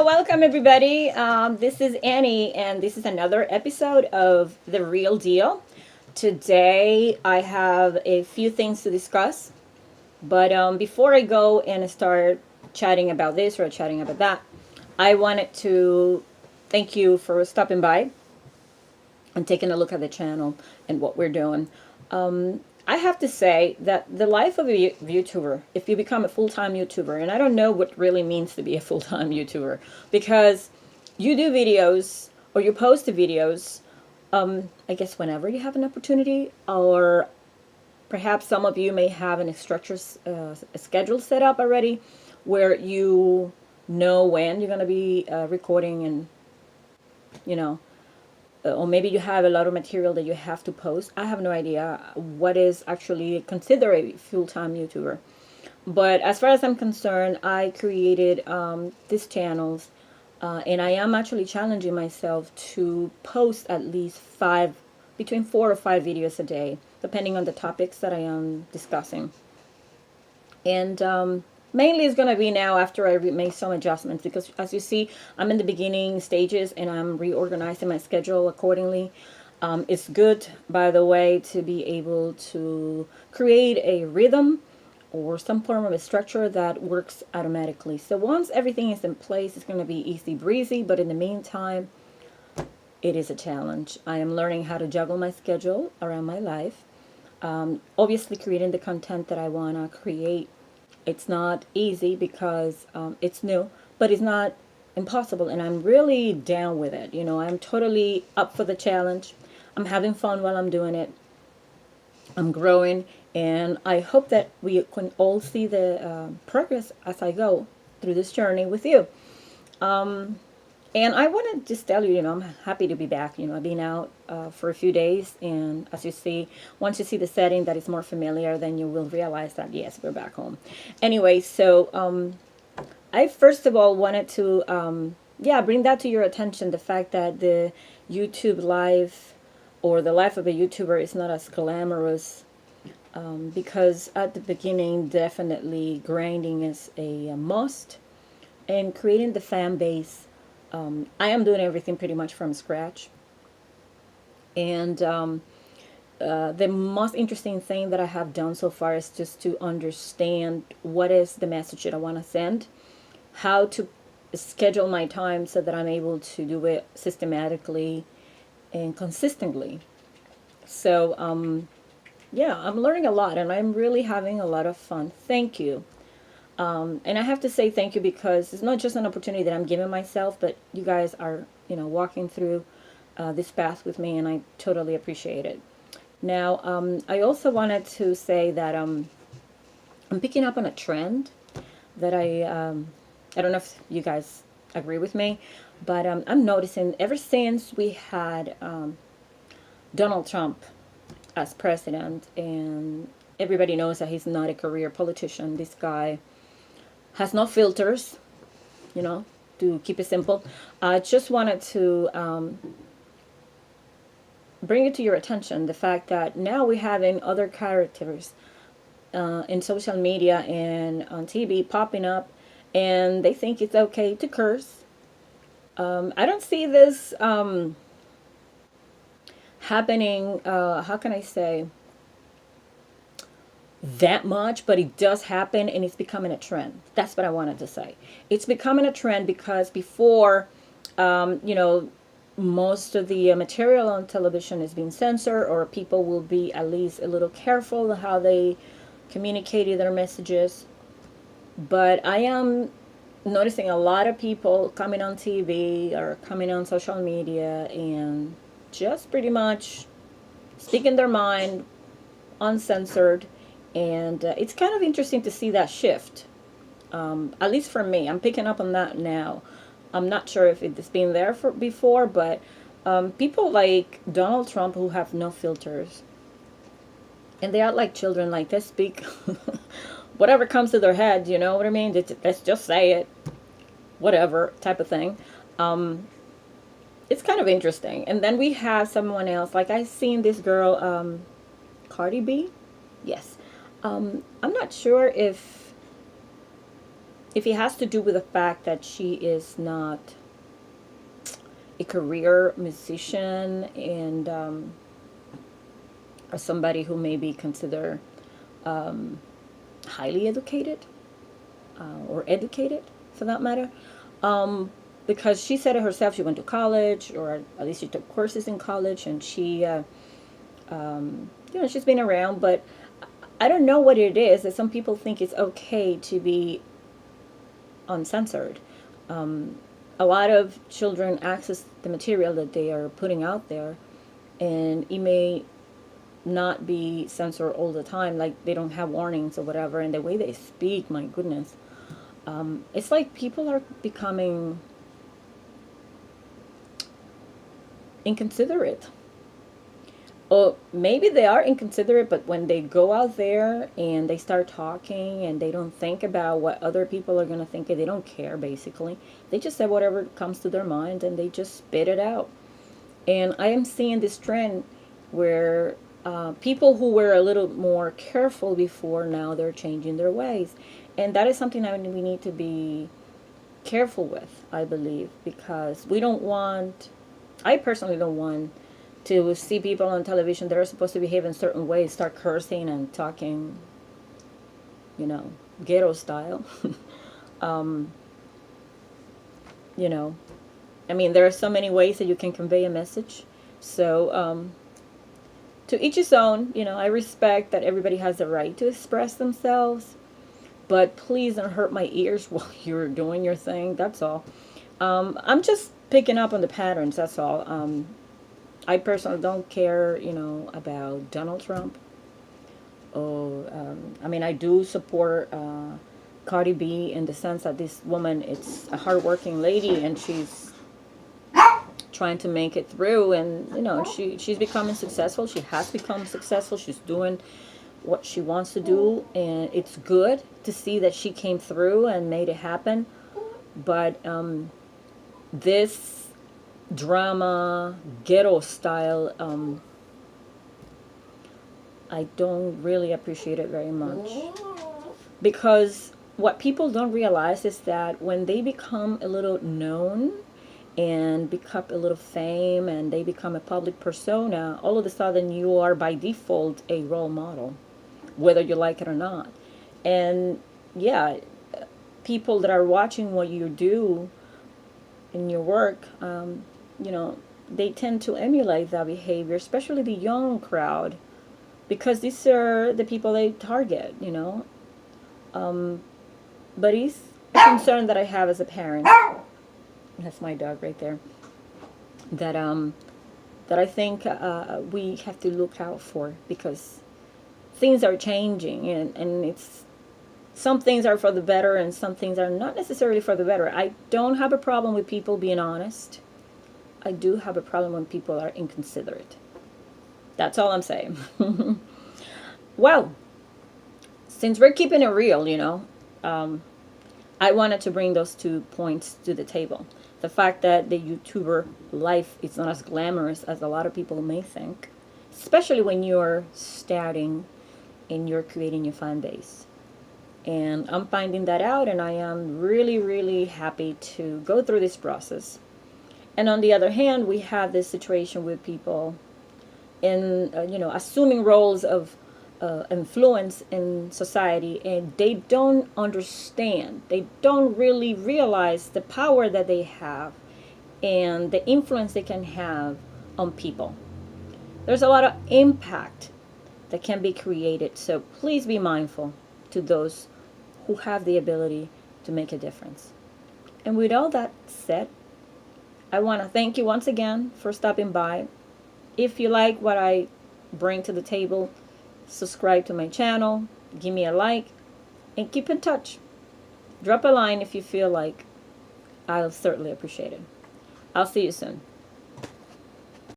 Welcome everybody. This is Annie, and this is another episode of The Real Deal. Today, I have a few things to discuss, but before I go and start chatting about this or chatting about that, I wanted to thank you for stopping by and taking a look at the channel and what we're doing. I have to say that the life of a YouTuber, if you become a full-time YouTuber, and I don't know what really means to be a full-time YouTuber, because you do videos or you post the videos, I guess whenever you have an opportunity, or perhaps some of you may have an structured a schedule set up already where you know when you're going to be recording and, you know, or maybe you have a lot of material that you have to post. I have no idea what is actually considered a full-time YouTuber. But as far as I'm concerned, I created these channels, and I am actually challenging myself to post at least between 4 or 5 videos a day, depending on the topics that I am discussing. And mainly it's going to be now after I make some adjustments, because as you see, I'm in the beginning stages and I'm reorganizing my schedule accordingly. It's good, by the way, to be able to create a rhythm or some form of a structure that works automatically. So once everything is in place, it's going to be easy breezy, but in the meantime, it is a challenge. I am learning how to juggle my schedule around my life. Obviously creating the content that I want to create, it's not easy because it's new, but it's not impossible, and I'm really down with it. You know, I'm totally up for the challenge. I'm having fun while I'm doing it. I'm growing, and I hope that we can all see the progress as I go through this journey with you. And I want to just tell you, I'm happy to be back. I've been out for a few days, and as you see, once you see the setting that is more familiar, then you will realize that, yes, we're back home. Anyway, so I first of all wanted to, bring that to your attention, the fact that the YouTube life or the life of a YouTuber is not as glamorous, because at the beginning, definitely grinding is a must, and creating the fan base. I am doing everything pretty much from scratch. And the most interesting thing that I have done so far is just to understand what is the message that I want to send, how to schedule my time so that I'm able to do it systematically and consistently. So, I'm learning a lot, and I'm really having a lot of fun. Thank you. And I have to say thank you, because it's not just an opportunity that I'm giving myself, but you guys are, walking through this path with me, and I totally appreciate it. Now, I also wanted to say that I'm picking up on a trend that I don't know if you guys agree with me, but I'm noticing ever since we had Donald Trump as president, and everybody knows that he's not a career politician. This guy has no filters, to keep it simple. I just wanted to bring it to your attention, the fact that now we're having other characters in social media and on TV popping up, and they think it's okay to curse. I don't see this happening, how can I say, that much, but it does happen, and it's becoming a trend. That's what I wanted to say. It's becoming a trend because before, most of the material on television is being censored, or people will be at least a little careful how they communicated their messages. But I am noticing a lot of people coming on TV or coming on social media and just pretty much speaking their mind uncensored. And it's kind of interesting to see that shift. At least for me, I'm picking up on that now. I'm not sure if it's been there before, but people like Donald Trump, who have no filters, and they are like children, like they speak whatever comes to their head, you know what I mean? Let's just say it, whatever type of thing. It's kind of interesting. And then we have someone else, like I seen this girl, Cardi B. Yes. I'm not sure if if it has to do with the fact that she is not a career musician and or somebody who may be considered highly educated or educated for that matter. Because she said it herself, she went to college, or at least she took courses in college, and she, she's been around. But I don't know what it is that some people think it's okay to be uncensored. A lot of children access the material that they are putting out there, and it may not be censored all the time, like they don't have warnings or whatever, and the way they speak, my goodness. It's like people are becoming inconsiderate. Or maybe they are inconsiderate, but when they go out there and they start talking and they don't think about what other people are going to think, they don't care basically. They just say whatever comes to their mind and they just spit it out. And I am seeing this trend where people who were a little more careful before, now they're changing their ways. And that is something that we need to be careful with, I believe, because we don't want, I personally don't want to see people on television that are supposed to behave in certain ways start cursing and talking, ghetto style. um, I mean, there are so many ways that you can convey a message. So, to each his own. I respect that everybody has the right to express themselves, but please don't hurt my ears while you're doing your thing. That's all. I'm just picking up on the patterns. That's all. I personally don't care, about Donald Trump. I mean, I do support Cardi B in the sense that this woman, it's a hardworking lady, and she's trying to make it through, and she's becoming successful. She has become successful. She's doing what she wants to do, and it's good to see that she came through and made it happen. But this drama, ghetto style, I don't really appreciate it very much, because what people don't realize is that when they become a little known and become a little fame and they become a public persona, all of a sudden you are by default a role model, whether you like it or not. And yeah, people that are watching what you do in your work, they tend to emulate that behavior, especially the young crowd, because these are the people they target, But it's a concern that I have as a parent. That's my dog right there. That I think we have to look out for, because things are changing, and it's, some things are for the better and some things are not necessarily for the better. I don't have a problem with people being honest. I do have a problem when people are inconsiderate. That's all I'm saying. Well, since we're keeping it real, I wanted to bring those 2 points to the table. The fact that the YouTuber life is not as glamorous as a lot of people may think, especially when you're starting and you're creating your fan base. And I'm finding that out, and I am really, really happy to go through this process. And on the other hand, we have this situation with people in, assuming roles of influence in society, and they don't understand, they don't really realize the power that they have and the influence they can have on people. There's a lot of impact that can be created, so please be mindful to those who have the ability to make a difference. And with all that said, I want to thank you once again for stopping by. If you like what I bring to the table, subscribe to my channel, give me a like, and keep in touch. Drop a line if you feel like. I'll certainly appreciate it. I'll see you soon.